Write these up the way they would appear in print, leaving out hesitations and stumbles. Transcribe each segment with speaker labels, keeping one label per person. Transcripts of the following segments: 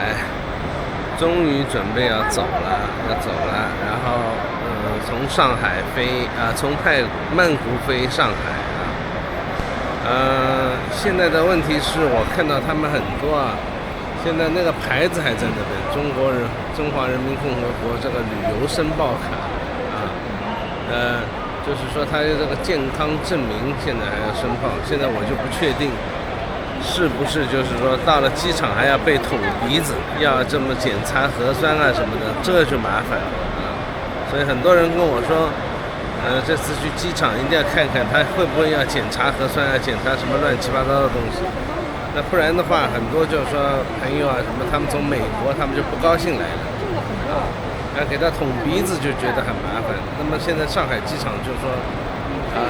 Speaker 1: 哎，终于准备要走了，然后从上海飞从曼谷飞上海现在的问题是我看到他们很多现在那个牌子还在那边，中华人民共和国这个旅游申报卡就是说他这个健康证明现在还要申报，现在我就不确定是不是就是说到了机场还要被捅鼻子，要这么检查核酸什么的，这就麻烦了所以很多人跟我说，这次去机场一定要看看他会不会要检查核酸检查什么乱七八糟的东西。那不然的话，很多就是说朋友什么，他们从美国他们就不高兴来了要给他捅鼻子就觉得很麻烦。那么现在上海机场就说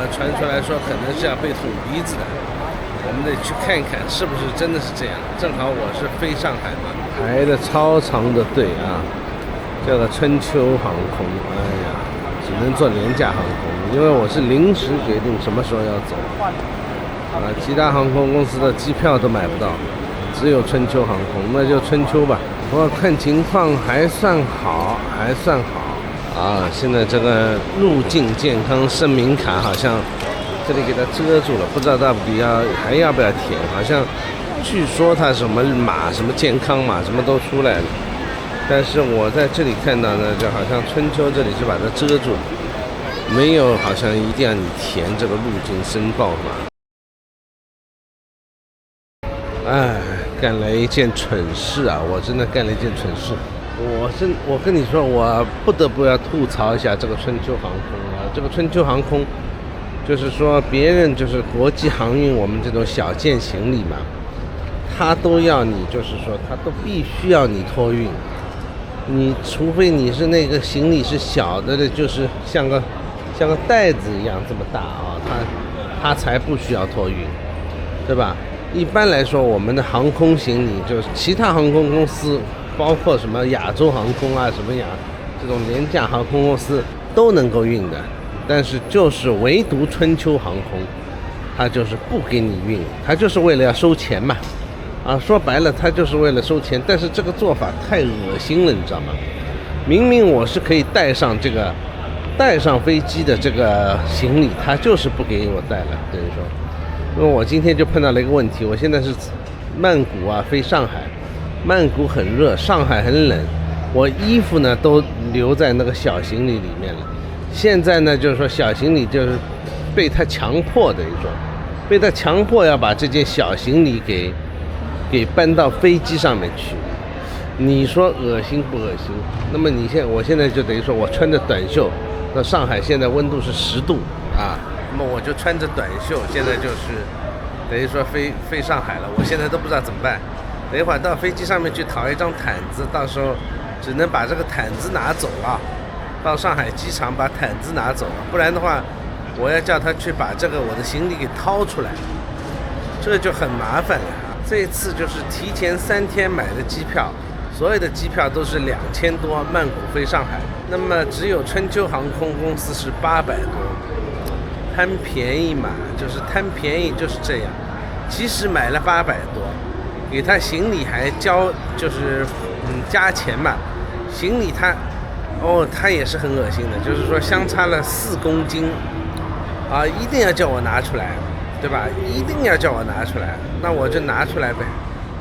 Speaker 1: 传出来说可能是要被捅鼻子的，我们得去看一看是不是真的是这样。正好我是飞上海嘛，排的超长的队这个春秋航空，只能坐廉价航空，因为我是临时决定什么时候要走其他航空公司的机票都买不到，只有春秋航空，那就春秋吧。不过看情况还算好现在这个入境健康声明卡好像这里给它遮住了，不知道到底还要不要填，好像据说它什么码什么健康码什么都出来了，但是我在这里看到呢，就好像春秋这里是把它遮住了，没有好像一定要你填这个入境申报码。干了一件蠢事我真的干了一件蠢事。我跟你说，我不得不要吐槽一下这个春秋航空这个春秋航空就是说别人就是国际航运，我们这种小件行李嘛，他都要你，就是说他都必须要你托运，你除非你是那个行李是小的就是像个袋子一样这么大他才不需要托运，对吧？一般来说，我们的航空行李就是其他航空公司，包括什么亚洲航空什么这种廉价航空公司都能够运的，但是就是唯独春秋航空，它就是不给你运，它就是为了要收钱嘛。说白了，它就是为了收钱，但是这个做法太恶心了，你知道吗？明明我是可以带上飞机的这个行李，它就是不给我带了，等于说。因为我今天就碰到了一个问题，我现在是曼谷飞上海，曼谷很热，上海很冷，我衣服呢都留在那个小行李里面了。现在呢就是说小行李就是被他强迫的一种，被他强迫要把这件小行李给搬到飞机上面去，你说恶心不恶心？那么我现在就等于说我穿着短袖，到上海现在温度是10度那么我就穿着短袖，现在就是等于说飞上海了。我现在都不知道怎么办，等一会儿到飞机上面去讨一张毯子，到时候只能把这个毯子拿走到上海机场把毯子拿走不然的话我要叫他去把我的行李给掏出来，这就很麻烦了这一次就是提前3天买的机票，所有的机票都是2000多，曼谷飞上海，那么只有春秋航空公司是800多，贪便宜嘛，就是贪便宜就是这样。即使买了800多，给他行李还就是加钱嘛，行李他也是很恶心的，就是说相差了4公斤一定要叫我拿出来，对吧？一定要叫我拿出来，那我就拿出来呗，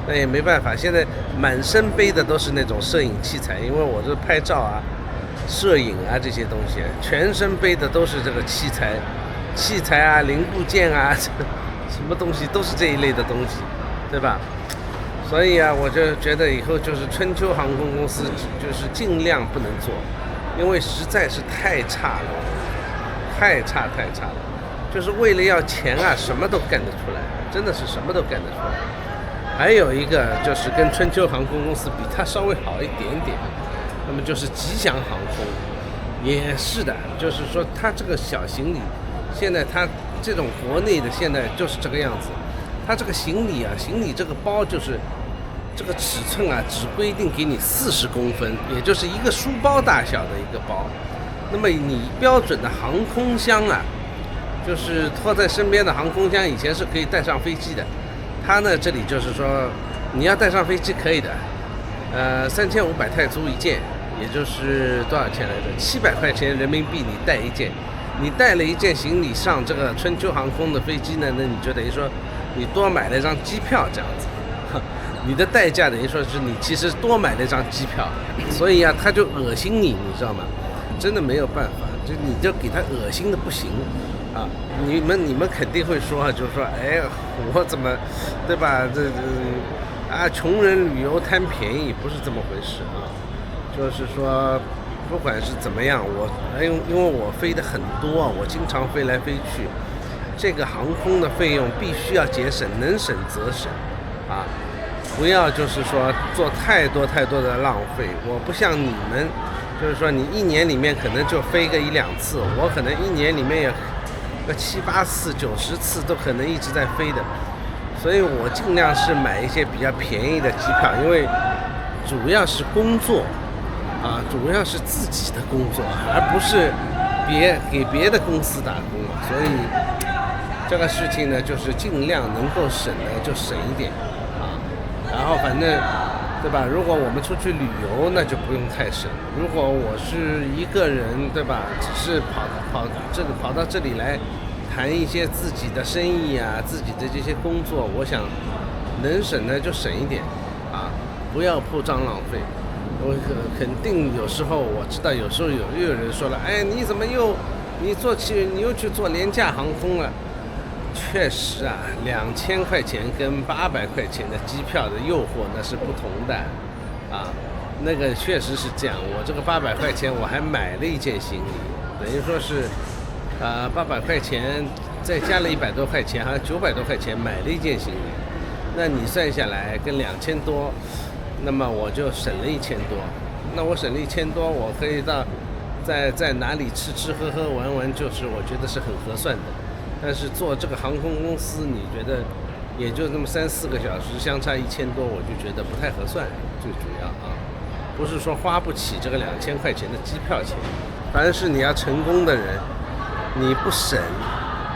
Speaker 1: 那也没办法。现在满身背的都是那种摄影器材，因为我这拍照摄影这些东西，全身背的都是这个器材零部件什么东西都是这一类的东西，对吧？所以我就觉得以后就是春秋航空公司就是尽量不能做，因为实在是太差了，太差了，就是为了要钱什么都干得出来，真的是什么都干得出来。还有一个就是跟春秋航空公司比它稍微好一点点，那么就是吉祥航空，也是的，就是说它这个小行李现在它这种国内的现在就是这个样子，它这个行李这个包就是这个尺寸只规定给你40公分，也就是一个书包大小的一个包。那么你标准的航空箱就是拖在身边的航空箱，以前是可以带上飞机的，它呢这里就是说你要带上飞机可以的， 3500泰铢一件，也就是多少钱来着？700块钱人民币你带一件，你带了一件行李上这个春秋航空的飞机呢，那你就等于说你多买了一张机票这样子，你的代价等于说是你其实多买了一张机票，所以啊，他就恶心你，你知道吗？真的没有办法，就你就给他恶心的不行啊！你们肯定会说，就是说，哎，我怎么，对吧？穷人旅游贪便宜不是这么回事啊！就是说，不管是怎么样，因为我飞的很多，我经常飞来飞去，这个航空的费用必须要节省，能省则省啊！不要就是说做太多的浪费。我不像你们。就是说，你一年里面可能就飞个1、2次，我可能一年里面有个7、8次、90次都可能一直在飞的，所以我尽量是买一些比较便宜的机票，因为主要是工作啊，主要是自己的工作，而不是给别的公司打工，所以这个事情呢，就是尽量能够省的就省一点啊，然后反正。对吧？如果我们出去旅游，那就不用太省。如果我是一个人，对吧？只是跑到这里来谈一些自己的生意啊，自己的这些工作，我想能省的就省一点啊，不要铺张浪费。我肯定有时候我知道，有时候又有人说了，哎，你怎么又去做廉价航空了？确实啊，2000块钱跟800块钱的机票的诱惑那是不同的啊，那个确实是这样。我这个800块钱我还买了一件行李，等于说是800块钱再加了100多块钱，好像900多块钱买了一件行李。那你算下来跟2000多，那么我就省了1000多。那我省了1000多，我可以到在哪里吃喝玩，就是我觉得是很合算的。但是做这个航空公司，你觉得也就那么3、4个小时，相差1000多，我就觉得不太合算。最主要啊，不是说花不起这个2000块钱的机票钱。凡是你要成功的人，你不省，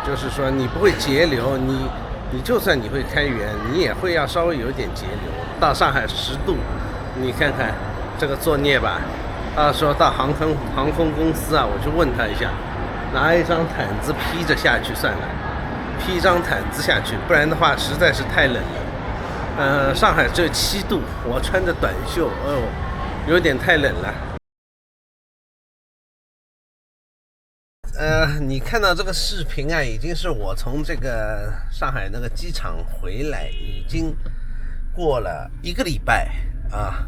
Speaker 1: 就是说你不会节流，你就算你会开源，你也会要稍微有点节流。到上海10度，你看看这个作孽吧。说到航空公司啊，我去问他一下。拿一张毯子披着下去算了，披一张毯子下去，不然的话实在是太冷了。上海只有7度，我穿着短袖，有点太冷了。你看到这个视频啊，已经是我从这个上海那个机场回来，已经过了1个礼拜啊，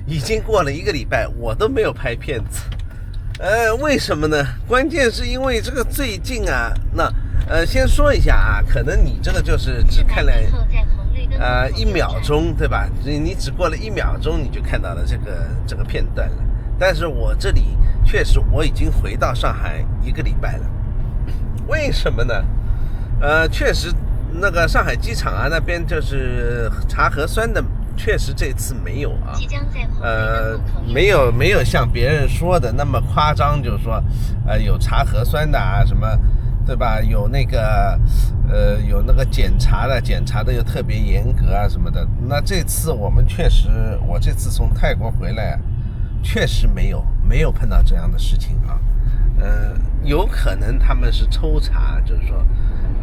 Speaker 1: 已经过了1个礼拜，我都没有拍片子。为什么呢？关键是因为这个最近啊，先说一下啊，可能你这个就是只看了1秒钟，对吧？你只过了1秒钟，你就看到了这个片段了。但是我这里确实我已经回到上海1个礼拜了。为什么呢？确实那个上海机场啊那边就是查核酸的。确实这次没有啊，没有像别人说的那么夸张，就是说，有查核酸的啊什么，对吧？有那个检查的又特别严格啊什么的。那这次我这次从泰国回来啊，确实没有碰到这样的事情啊。有可能他们是抽查，就是说。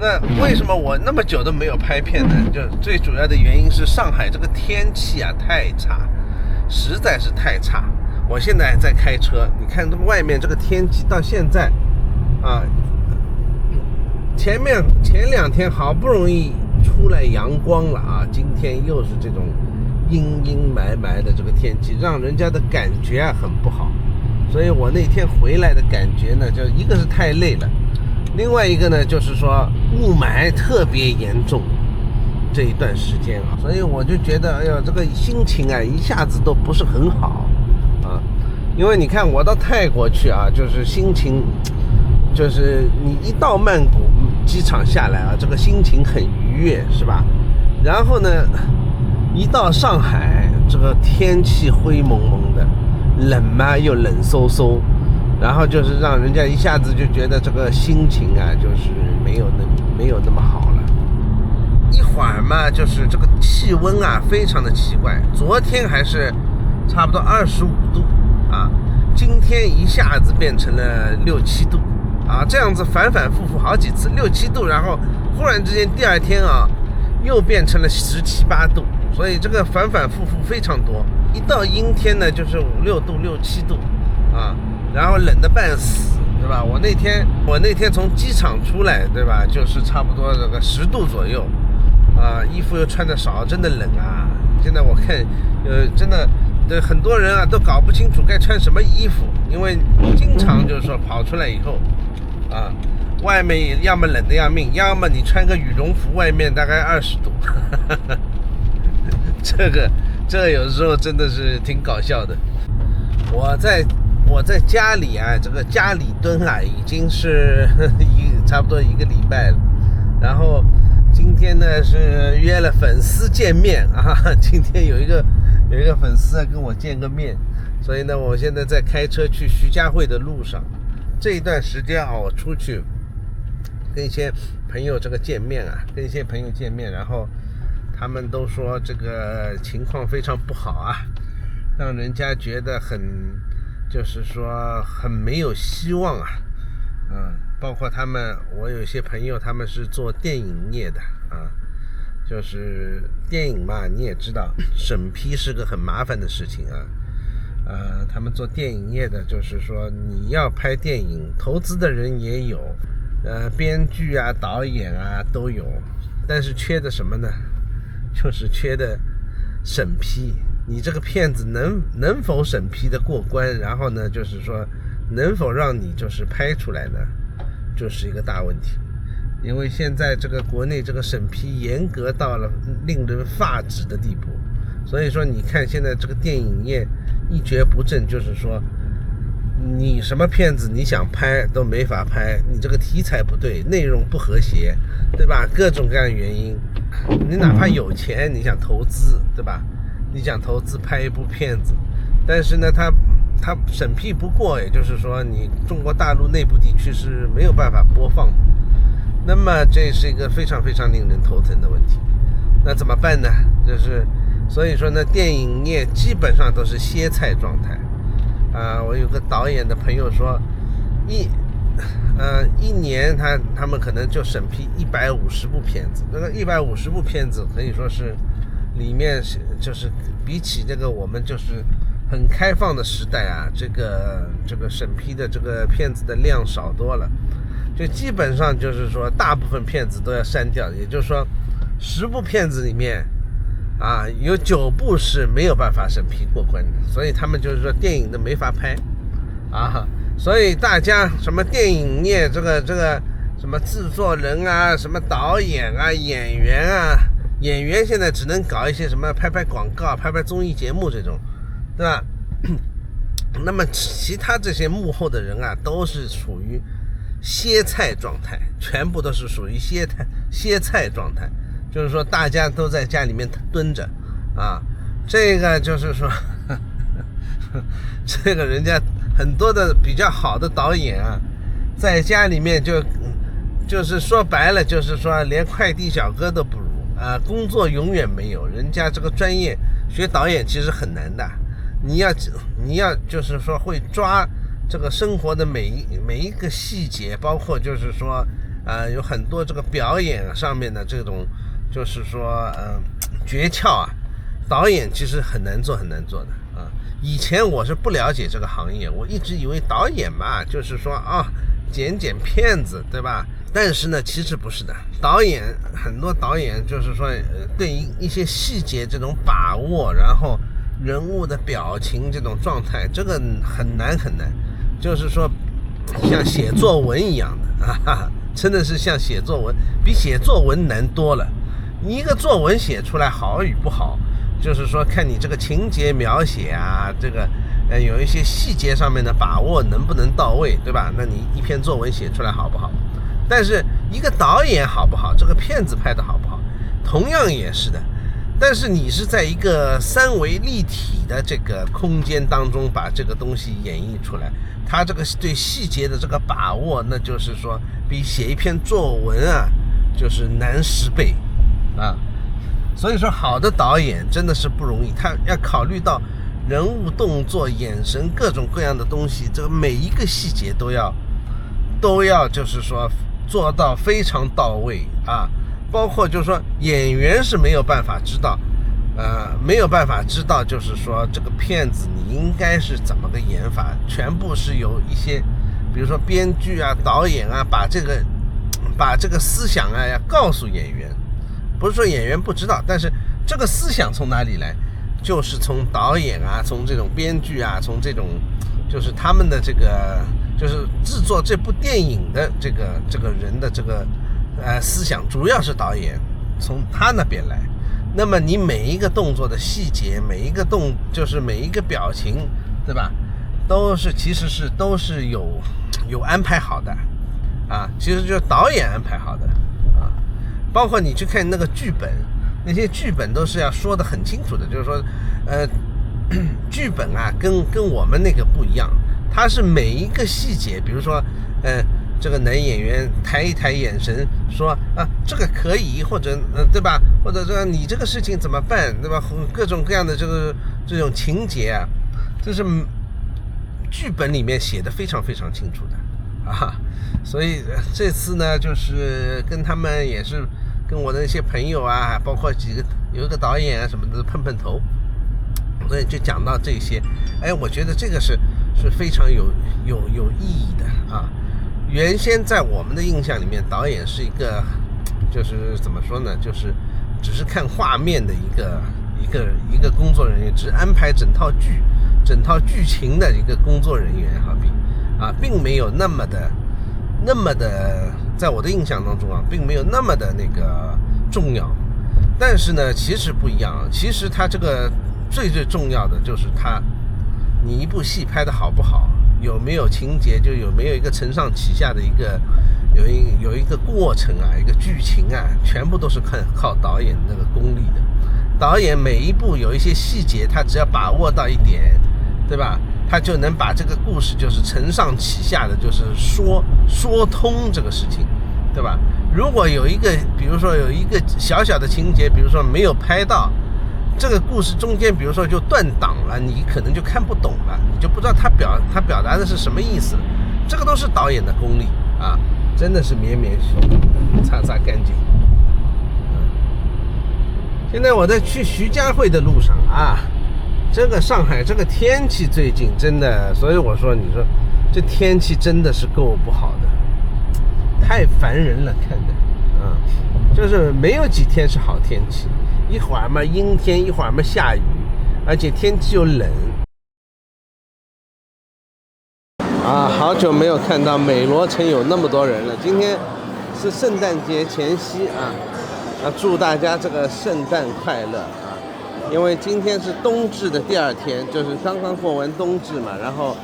Speaker 1: 那为什么我那么久都没有拍片呢？就最主要的原因是上海这个天气啊太差，实在是太差。我现在在开车，你看外面这个天气到现在啊，前2天好不容易出来阳光了啊，今天又是这种阴阴霾霾的这个天气，让人家的感觉啊很不好。所以我那天回来的感觉呢，就一个是太累了。另外一个呢，就是说雾霾特别严重这一段时间啊，所以我就觉得，哎呦，这个心情啊，一下子都不是很好啊。因为你看我到泰国去啊，就是心情，就是你一到曼谷机场下来啊，这个心情很愉悦，是吧？然后呢，一到上海，这个天气灰蒙蒙的，冷嘛又冷飕飕。然后就是让人家一下子就觉得这个心情啊，就是没有那么好了。一会儿嘛，就是这个气温啊，非常的奇怪。昨天还是差不多25度啊，今天一下子变成了6、7度啊，这样子反反复复好几次，6、7度，然后忽然之间第二天啊，又变成了17、8度，所以这个反反复复非常多。一到阴天呢，就是5、6度、6、7度啊，然后冷得半死，对吧？我那天从机场出来，对吧？就是差不多这个10度左右。衣服又穿得少，真的冷啊！现在我看，真的，很多人啊都搞不清楚该穿什么衣服，因为经常就是说跑出来以后，外面要么冷得要命，要么你穿个羽绒服，外面大概20度，这个有时候真的是挺搞笑的。我在家里啊，这个家里蹲啊，已经是差不多1个礼拜了，然后。今天呢是约了粉丝见面啊，今天有一个粉丝跟我见个面，所以呢我现在在开车去徐家汇的路上。这一段时间啊，我出去跟一些朋友见面，然后他们都说这个情况非常不好啊，让人家觉得就是说很没有希望啊。包括我有些朋友，他们是做电影业的啊，就是电影嘛，你也知道，审批是个很麻烦的事情啊。他们做电影业的，就是说你要拍电影，投资的人也有，编剧啊、导演啊都有，但是缺的什么呢？就是缺的审批。你这个片子能否审批的过关，然后呢，就是说能否让你就是拍出来呢？就是一个大问题，因为现在这个国内这个审批严格到了令人发指的地步，所以说你看现在这个电影业一蹶不振，就是说你什么片子你想拍都没法拍，你这个题材不对，内容不和谐，对吧？各种各样的原因，你哪怕有钱你想投资，对吧？你想投资拍一部片子，但是呢他审批不过，也就是说你中国大陆内部地区是没有办法播放的，那么这是一个非常非常令人头疼的问题。那怎么办呢？所以说呢，电影业基本上都是歇菜状态我有个导演的朋友说，一年他们可能就审批150部片子，那个150部片子可以说是里面就是比起这个我们就是很开放的时代啊，这个审批的这个片子的量少多了，就基本上就是说大部分片子都要删掉，也就是说10部片子里面有9部是没有办法审批过关的，所以他们就是说电影都没法拍所以大家什么电影业这个什么制作人啊，什么导演啊，演员现在只能搞一些什么拍广告、拍综艺节目这种，对吧？那么其他这些幕后的人啊，都是属于歇菜状态，全部都是属于歇菜状态，就是说大家都在家里面蹲着这个就是说这个人家很多的比较好的导演在家里面就是说白了，就是说连快递小哥都不如工作永远没有。人家这个专业学导演其实很难的，你要就是说会抓这个生活的每一个细节，包括就是说有很多这个表演上面的这种就是说诀窍导演其实很难做的以前我是不了解这个行业，我一直以为导演嘛就是说剪片子，对吧？但是呢其实不是的，很多导演就是说对一些细节这种把握，然后人物的表情这种状态，这个很难，就是说像写作文一样的真的是像写作文，比写作文难多了。你一个作文写出来好与不好，就是说看你这个情节描写这个有一些细节上面的把握能不能到位，对吧？那你一篇作文写出来好不好？但是一个导演好不好，这个片子拍的好不好，同样也是的。但是你是在一个3维立体的这个空间当中把这个东西演绎出来，它这个对细节的这个把握，那就是说比写一篇作文就是难10倍啊。所以说，好的导演真的是不容易，他要考虑到人物动作、眼神各种各样的东西，这个每一个细节都要就是说做到非常到位啊。包括就是说演员是没有办法知道，就是说这个片子你应该是怎么个演法，全部是由一些，比如说编剧啊、导演啊，把这个思想啊要告诉演员。不是说演员不知道，但是这个思想从哪里来，就是从导演啊，从这种编剧啊，从这种就是他们的这个就是制作这部电影的这个人的这个思想，主要是导演从他那边来。那么你每一个动作的细节，每一个就是每一个表情，对吧，其实都是有安排好的啊，其实就是导演安排好的。包括你去看那个剧本，那些剧本都是要说得很清楚的，就是说剧本啊跟我们那个不一样，它是每一个细节，比如说这个男演员抬一抬眼神说啊这个可以，或者对吧，或者说你这个事情怎么办，对吧，各种各样的这种情节啊，这是剧本里面写的非常非常清楚的啊。所以这次呢，就是跟他们也是跟我的那些朋友啊，包括有一个导演啊什么的碰头，所以就讲到这些。我觉得这个是非常有意义的啊。原先在我们的印象里面，导演是一个就是怎么说呢，就是只是看画面的一个工作人员，只安排整套剧情的一个工作人员，好比啊，并没有那么的，在我的印象当中啊，并没有那么的那个重要。但是呢，其实不一样，其实它这个最重要的就是你一部戏拍得好不好，有没有情节，就有没有一个承上启下的有一个过程啊，一个剧情啊，全部都是靠导演那个功力的。导演每一部有一些细节，他只要把握到一点，对吧，他就能把这个故事就是承上启下的，就是说通这个事情，对吧？如果比如说有一个小小的情节，比如说没有拍到，这个故事中间比如说就断档了，你可能就看不懂了，你就不知道他表达的是什么意思了。这个都是导演的功力啊，真的是绵手擦干净。现在我在去徐家汇的路上啊，这个上海这个天气最近真的，所以我说你说这天气真的是够不好的，太烦人了，看的啊，就是没有几天是好天气，一会儿嘛阴天，一会儿嘛下雨，而且天气又冷啊。好久没有看到美罗城有那么多人了，今天是圣诞节前夕啊。祝大家这个圣诞快乐啊！因为今天是冬至的第二天，就是刚刚过完冬至嘛，然后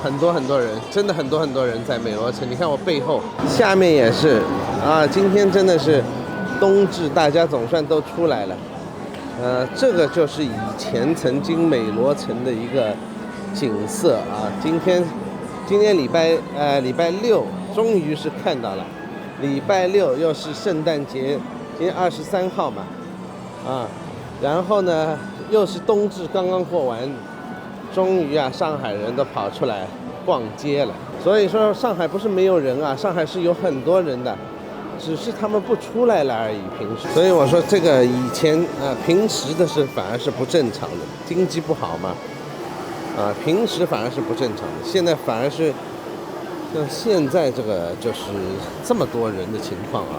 Speaker 1: 很多人，真的很多人在美罗城。你看我背后，下面也是啊，今天真的是冬至，大家总算都出来了。这个就是以前曾经美罗城的一个景色啊。今天礼拜六终于是看到了。礼拜六又是圣诞节，今天23号嘛，啊，然后呢又是冬至刚刚过完，终于啊上海人都跑出来逛街了。所以说上海不是没有人啊，上海是有很多人的，只是他们不出来了而已。平时，所以我说这个以前平时的是反而是不正常的，经济不好嘛，啊，平时反而是不正常的，现在反而是。像现在这个就是这么多人的情况啊，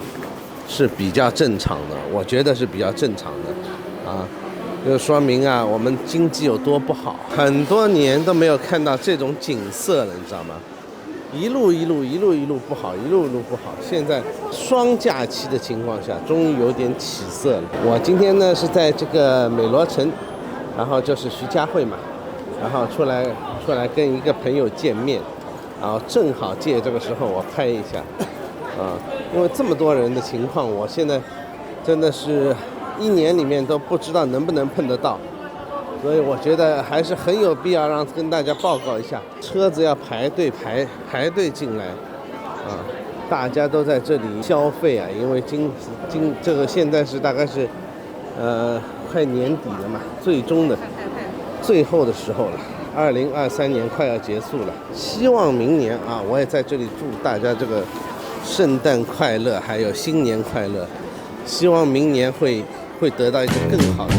Speaker 1: 是比较正常的，我觉得是比较正常的啊，就说明啊我们经济有多不好，很多年都没有看到这种景色了，你知道吗？一路不好，一路不好。现在双假期的情况下，终于有点起色了。我今天呢是在这个美罗城，然后就是徐家汇嘛，然后出来跟一个朋友见面。然后正好借这个时候我拍一下，啊，因为这么多人的情况，我现在真的是一年里面都不知道能不能碰得到，所以我觉得还是很有必要跟大家报告一下，车子要排队进来，啊，大家都在这里消费啊，因为这个现在是大概是快年底了嘛，最后的时候了。2023年快要结束了，希望明年啊，我也在这里祝大家这个圣诞快乐，还有新年快乐。希望明年会得到一个更好的。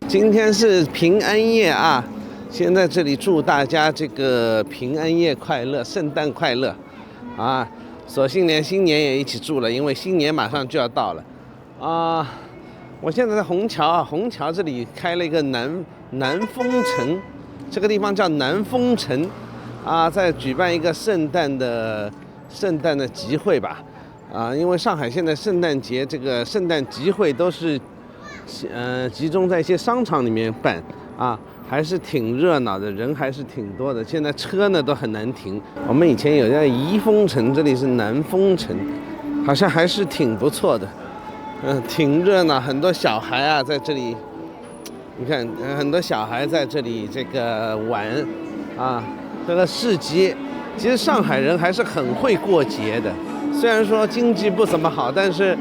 Speaker 1: 今天是平安夜啊，先在这里祝大家这个平安夜快乐，圣诞快乐啊！索性连新年也一起祝了，因为新年马上就要到了啊！我现在在虹桥啊，虹桥这里开了一个南风城，这个地方叫南风城啊，在举办一个圣诞的集会吧啊！因为上海现在圣诞节这个圣诞集会都是集中在一些商场里面办啊，还是挺热闹的，人还是挺多的。现在车呢都很难停。我们以前有在怡丰城，这里是南丰城，好像还是挺不错的，挺热闹。很多小孩啊在这里，你看，很多小孩在这里这个玩啊，这个市集。其实上海人还是很会过节的，虽然说经济不怎么好，但是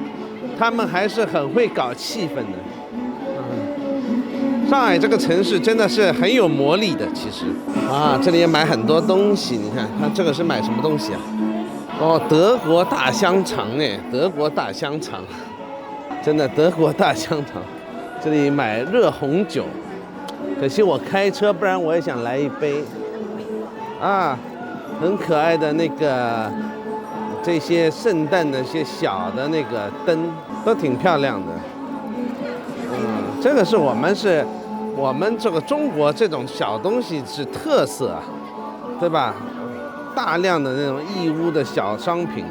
Speaker 1: 他们还是很会搞气氛的。上海这个城市真的是很有魔力的，其实啊，这里也买很多东西。你看，它这个是买什么东西啊？哦，德国大香肠哎，德国大香肠，真的德国大香肠。这里买热红酒，可惜我开车，不然我也想来一杯。啊，很可爱的那个这些圣诞的一些小的那个灯，都挺漂亮的。这个是我们这个中国这种小东西是特色啊，对吧？大量的那种义乌的小商品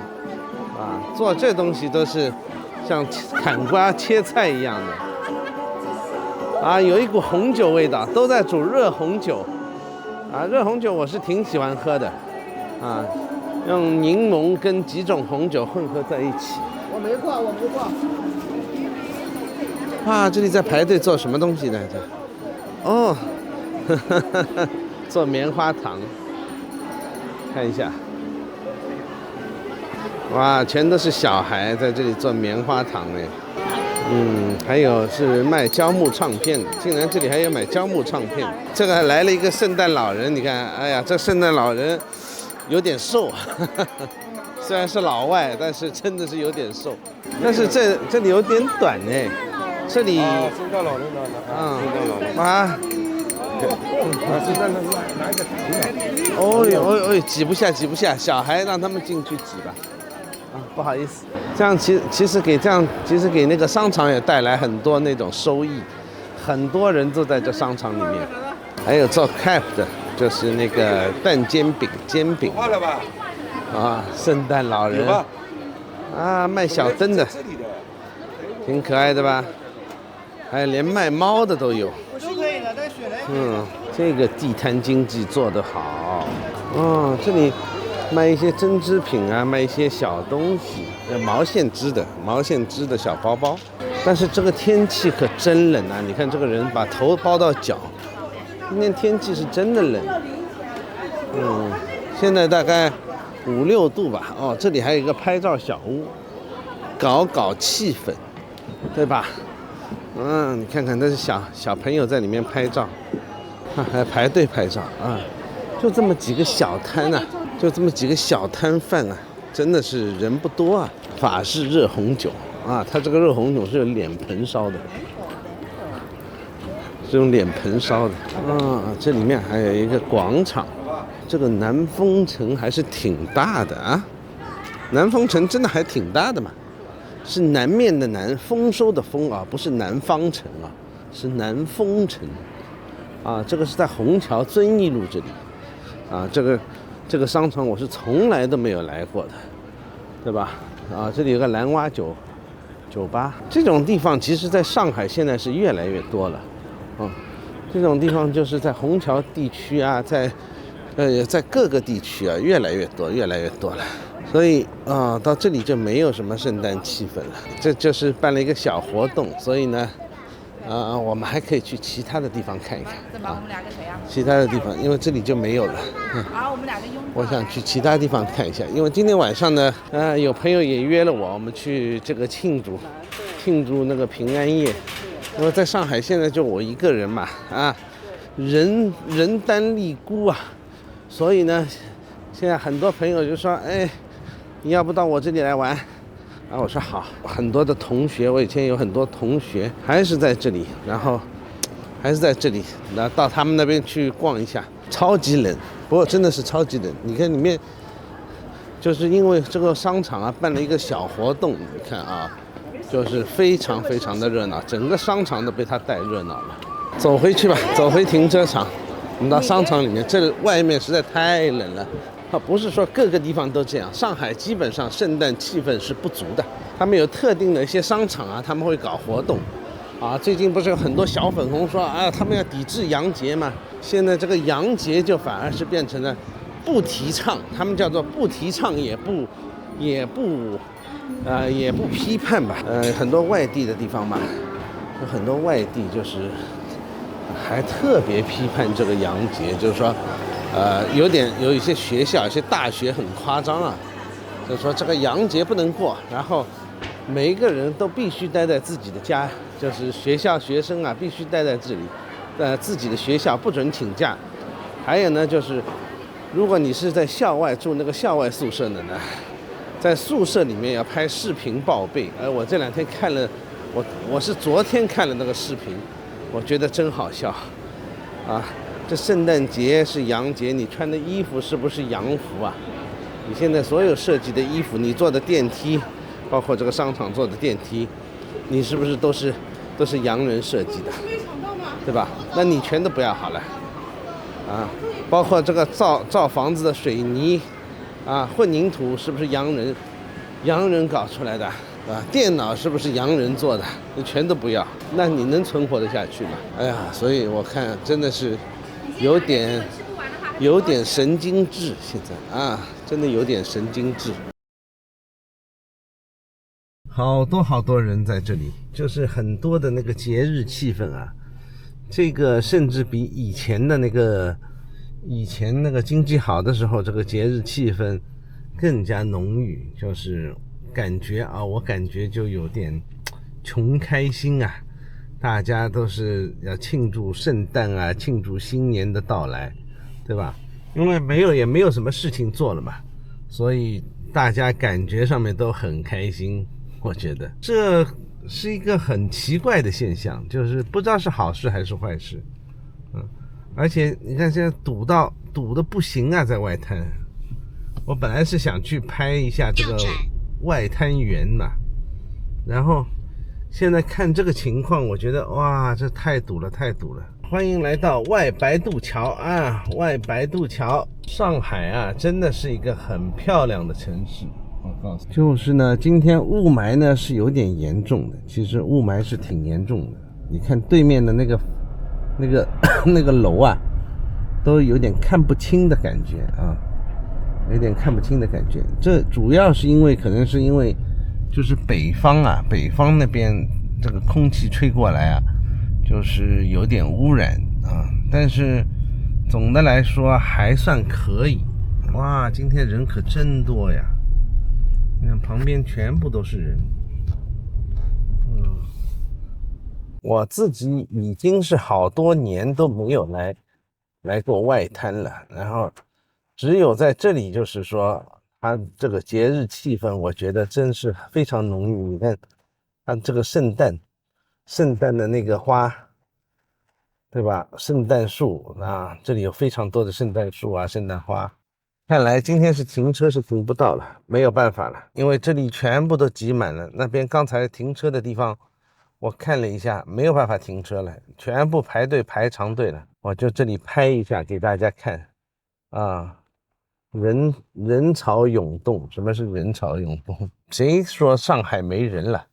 Speaker 1: 啊，做这东西都是像砍瓜切菜一样的啊，有一股红酒味道，都在煮热红酒啊。热红酒我是挺喜欢喝的啊，用柠檬跟几种红酒混合在一起。
Speaker 2: 我没挂。
Speaker 1: 啊，这里在排队做什么东西来着？哦，做棉花糖，看一下。哇，全都是小孩在这里做棉花糖哎。还有是卖胶木唱片的，竟然这里还有买胶木唱片。这个还来了一个圣诞老人，你看，哎呀，这圣诞老人有点瘦，虽然是老外，但是真的是有点瘦。但是这里有点短哎。这里
Speaker 2: 圣诞老人呢？圣诞老人
Speaker 1: 啊，
Speaker 2: 圣诞老人拿一个糖。
Speaker 1: 哦呦，挤不下，小孩让他们进去挤吧。啊，不好意思，这样其实给那个商场也带来很多那种收益，很多人都在这商场里面。还有做 cap 的，就是那个蛋煎饼。
Speaker 2: 换了吧？
Speaker 1: 啊，圣诞老人。啊，卖小灯的，挺可爱的吧？还有连卖猫的都有。这个地摊经济做得好。这里卖一些针织品啊，卖一些小东西，毛线织的小包包。但是这个天气可真冷啊！你看这个人把头包到脚，今天天气是真的冷。现在大概5、6度吧。这里还有一个拍照小屋，搞气氛，对吧？你看看，那是小朋友在里面拍照，还排队拍照啊！就这么几个小摊啊，就这么几个小摊贩啊，真的是人不多啊。法式热红酒啊，它这个热红酒是有脸盆烧的，是用脸盆烧的啊。这里面还有一个广场，这个南丰城还是挺大的啊。南丰城真的还挺大的嘛。是南面的南，丰收的丰啊，不是南方城啊，是南丰城啊。这个是在虹桥遵义路这里啊。这个这个商场我是从来都没有来过的，对吧？啊，这里有个蓝蛙酒吧，这种地方其实在上海现在是越来越多了，这种地方就是在虹桥地区啊，在各个地区啊，越来越多了。所以到这里就没有什么圣诞气氛了。这就是办了一个小活动，所以呢，我们还可以去其他的地方看一看。我们两个谁啊？其他的地方，因为这里就没有了。我们两个拥抱。我想去其他地方看一下，因为今天晚上呢，有朋友也约了我们去这个庆祝那个平安夜。因为在上海现在就我一个人嘛，人单力孤啊，所以呢，现在很多朋友就说，哎，你要不到我这里来玩？我说好。很多的同学，我以前有很多同学还是在这里，然后到他们那边去逛一下。超级冷，不过真的是超级冷。你看里面，就是因为这个商场办了一个小活动，你看就是非常非常的热闹，整个商场都被它带热闹了。走回去吧，走回停车场。我们到商场里面，这外面实在太冷了。不是说各个地方都这样，上海基本上圣诞气氛是不足的。他们有特定的一些商场他们会搞活动。最近不是有很多小粉红说他们要抵制洋节嘛？现在这个洋节就反而是变成了不提倡，他们叫做不提倡也不批判吧。很多外地的地方嘛，有很多外地就是还特别批判这个洋节，就是说有一些学校、一些大学很夸张就是说这个洋节不能过，然后每一个人都必须待在自己的家，就是学校学生必须待在这里，自己的学校不准请假。还有呢，就是如果你是在校外住那个校外宿舍的呢，在宿舍里面要拍视频报备。我这2天看了，我是昨天看了那个视频，我觉得真好笑这圣诞节是洋节，你穿的衣服是不是洋服啊？你现在所有设计的衣服，你坐的电梯，包括这个商场做的电梯，你是不是都是洋人设计的，对吧？那你全都不要好了包括这个造房子的水泥混凝土是不是洋人搞出来的电脑是不是洋人做的？你全都不要，那你能存活得下去吗？所以我看真的是有点神经质，现在真的有点神经质。好多人在这里，就是很多的那个节日气氛这个甚至比以前那个经济好的时候，这个节日气氛更加浓郁，就是感觉我感觉就有点穷开心大家都是要庆祝圣诞庆祝新年的到来，对吧？因为也没有什么事情做了嘛，所以大家感觉上面都很开心。我觉得这是一个很奇怪的现象，就是不知道是好事还是坏事。而且你看现在堵的不行在外滩。我本来是想去拍一下这个外滩园然后现在看这个情况，我觉得哇，这太堵了。欢迎来到外白渡桥外白渡桥。上海真的是一个很漂亮的城市。我告诉你，就是呢，今天雾霾呢是有点严重的，其实雾霾是挺严重的。你看对面的那个楼都有点看不清的感觉有点看不清的感觉。这主要是可能是因为就是北方那边这个空气吹过来就是有点污染但是总的来说还算可以。哇，今天人可真多呀！你看旁边全部都是人。我自己已经是好多年都没有来过外滩了，然后只有在这里，就是说它这个节日气氛，我觉得真是非常浓郁。你看它这个圣诞的那个花，对吧？圣诞树这里有非常多的圣诞树圣诞花。看来今天是停车是停不到了，没有办法了，因为这里全部都挤满了。那边刚才停车的地方我看了一下，没有办法停车了，全部排长队了。我就这里拍一下给大家看人潮涌动。什么是人潮涌动？谁说上海没人了？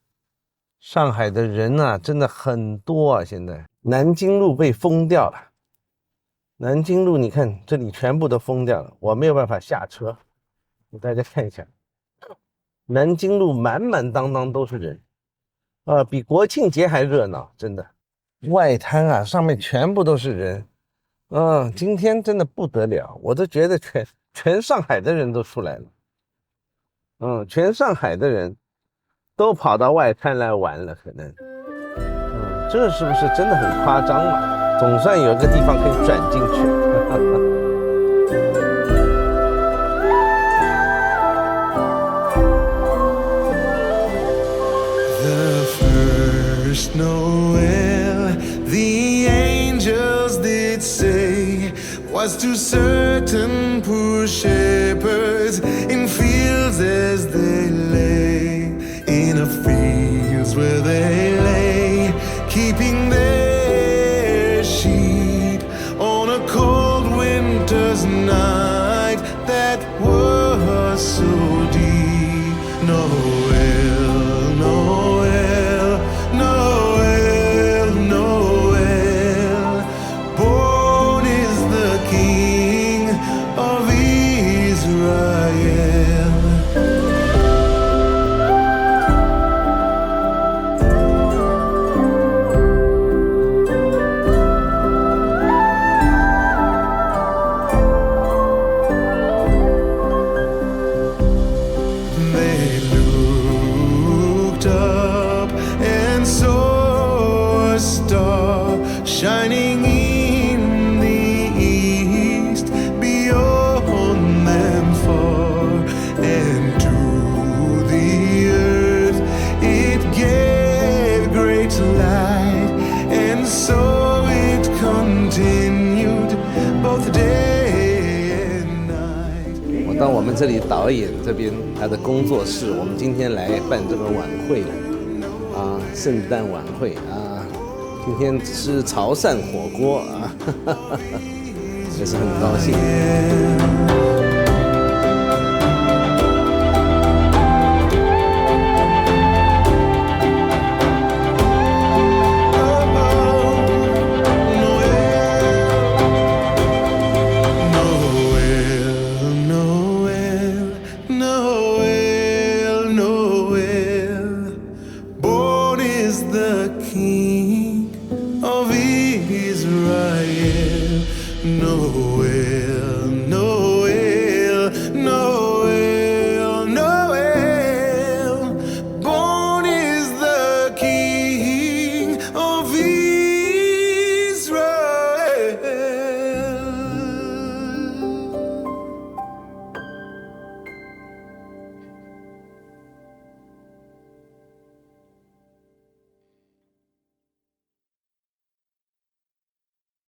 Speaker 1: 上海的人啊，真的很多啊！现在南京路被封掉了，南京路你看这里全部都封掉了，我没有办法下车。给大家看一下，南京路满满当当都是人啊，比国庆节还热闹，真的。外滩啊，上面全部都是人。今天真的不得了，我都觉得全上海的人都出来了。全上海的人都跑到外滩来玩了，可能。这是不是真的很夸张嘛？总算有个地方可以转进去。
Speaker 3: The first Noel, the angels did say, was to certain poor shepherds in fields as they lay, in a fields where they lay, keeping their sheep on a cold winter's night that was so deep. Noel, Noel, Noel, Noel, born is the King of Israel. They looked up and saw a star shining in the east, beyond them far, and to the earth it gave great light, and so it continued both day and night.
Speaker 1: 当我们这里导演这边他的工作室，我们今天来办这个晚会了圣诞晚会今天吃潮汕火锅也是很高兴。
Speaker 3: King of Israel, Noel.